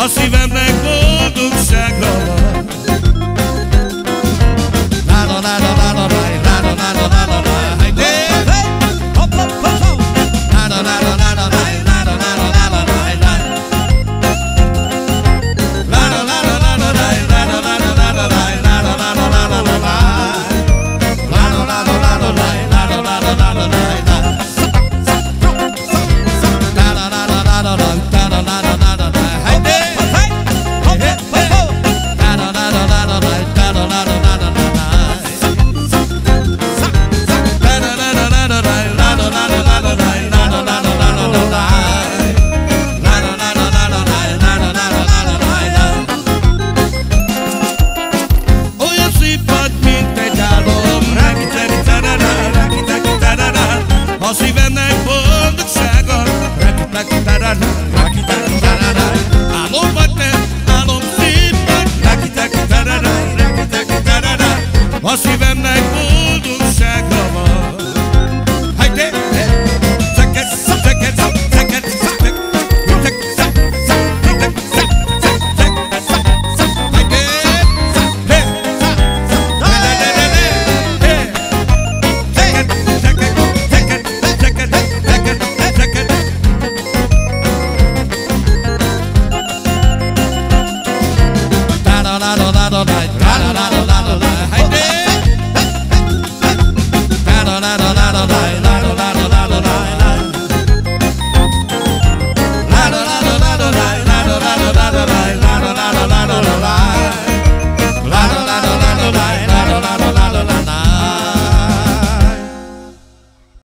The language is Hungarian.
a szívemnek boldogságra van. La la la la la la la la la la la la la. Hopp hopp hopp hopp. La la la la la la la la la la la la la. La la la la la la la la la la la la la la la la la la la. La la la la la la la la la la la la la. A szívemnek boldogsága, álom vagy nem, álom szép vagy, a szívemnek